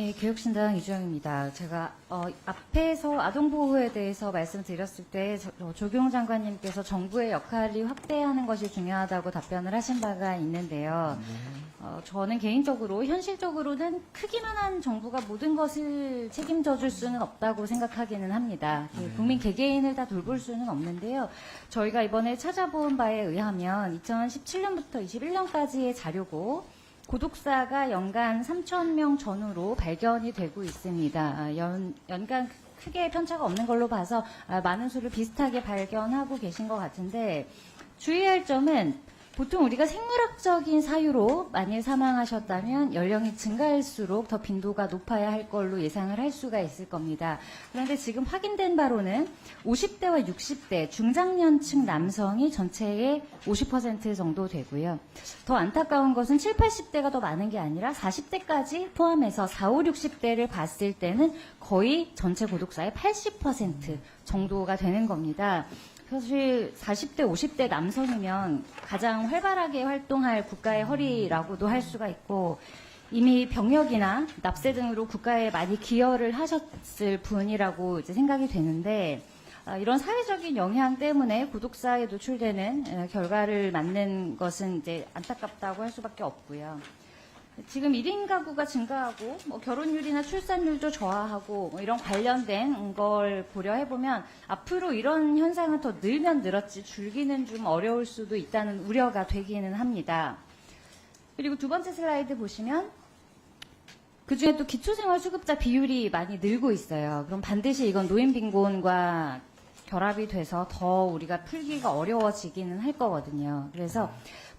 네, 교육신당 이주영입니다. 제가 앞에서 아동보호에 대해서 말씀드렸을 때 조경 장관님께서 정부의 역할이 확대하는 것이 중요하다고 답변을 하신 바가 있는데요. 저는 개인적으로 현실적으로는 크기만 한 정부가 모든 것을 책임져 줄 수는 없다고 생각하기는 합니다. 국민 개개인을 다 돌볼 수는 없는데요. 저희가 이번에 찾아본 바에 의하면 2017년부터 21년까지의 자료고 고독사가 연간 3,000명 전후로 발견이 되고 있습니다. 연간 크게 편차가 없는 걸로 봐서 많은 수를 비슷하게 발견하고 계신 것 같은데 주의할 점은 보통 우리가 생물학적인 사유로 만일 사망하셨다면 연령이 증가할수록 더 빈도가 높아야 할 걸로 예상을 할 수가 있을 겁니다. 그런데 지금 확인된 바로는 50대와 60대 중장년층 남성이 전체의 50% 정도 되고요. 더 안타까운 것은 7, 80대가 더 많은 게 아니라 40대까지 포함해서 4, 5, 60대를 봤을 때는 거의 전체 고독사의 80% 정도가 되는 겁니다. 사실 40대, 50대 남성이면 가장 활발하게 활동할 국가의 허리라고도 할 수가 있고 이미 병역이나 납세 등으로 국가에 많이 기여를 하셨을 분이라고 이제 생각이 되는데 이런 사회적인 영향 때문에 고독사에 노출되는 결과를 맞는 것은 이제 안타깝다고 할 수밖에 없고요. 지금 1인 가구가 증가하고 결혼율이나 출산율도 저하하고 이런 관련된 걸 고려해보면 앞으로 이런 현상은 더 늘면 늘었지 줄기는 좀 어려울 수도 있다는 우려가 되기는 합니다. 그리고 두 번째 슬라이드 보시면 그중에 또 기초생활수급자 비율이 많이 늘고 있어요. 그럼 반드시 이건 노인빈곤과 결합이 돼서 더 우리가 풀기가 어려워지기는 할 거거든요. 그래서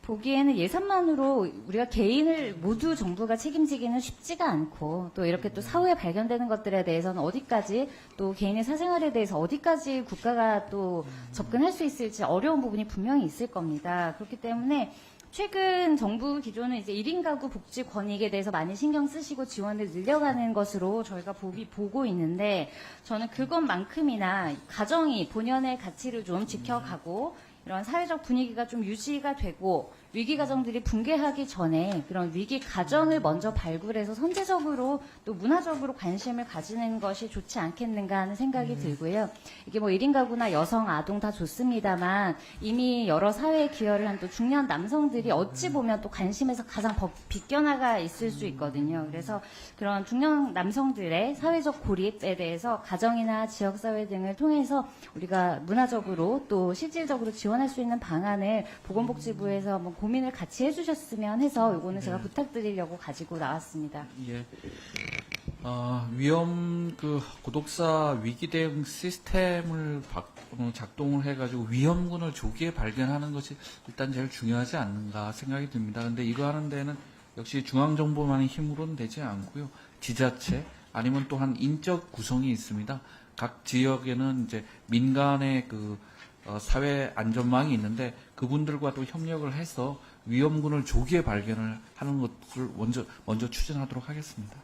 보기에는 예산만으로 우리가 개인을 모두 정부가 책임지기는 쉽지가 않고 또 이렇게 또 사후에 발견되는 것들에 대해서는 어디까지 또 개인의 사생활에 대해서 어디까지 국가가 또 접근할 수 있을지 어려운 부분이 분명히 있을 겁니다. 그렇기 때문에 최근 정부 기조는 이제 1인 가구 복지 권익에 대해서 많이 신경 쓰시고 지원을 늘려가는 것으로 저희가 보고 있는데 저는 그것만큼이나 가정이 본연의 가치를 좀 지켜가고 이런 사회적 분위기가 좀 유지가 되고 위기 가정들이 붕괴하기 전에 그런 위기 가정을 먼저 발굴해서 선제적으로 또 문화적으로 관심을 가지는 것이 좋지 않겠는가 하는 생각이 들고요. 이게 뭐 1인 가구나 여성, 아동 다 좋습니다만 이미 여러 사회에 기여를 한 또 중년 남성들이 어찌 보면 또 관심에서 가장 빗겨나가 있을 수 있거든요. 그래서 그런 중년 남성들의 사회적 고립에 대해서 가정이나 지역사회 등을 통해서 우리가 문화적으로 또 실질적으로 지원할 수 있는 방안을 보건복지부에서 뭐 고민을 같이 해주셨으면 해서 이거는 제가 부탁드리려고 가지고 나왔습니다. 예. 고독사 위기 대응 시스템을 작동을 해가지고 위험군을 조기에 발견하는 것이 일단 제일 중요하지 않는가 생각이 듭니다. 근데 이거 하는 데는 역시 중앙정부만의 힘으로는 되지 않고요. 지자체 아니면 또한 인적 구성이 있습니다. 각 지역에는 이제 민간의 사회 안전망이 있는데 그분들과 또 협력을 해서 위험군을 조기에 발견을 하는 것을 먼저 추진하도록 하겠습니다.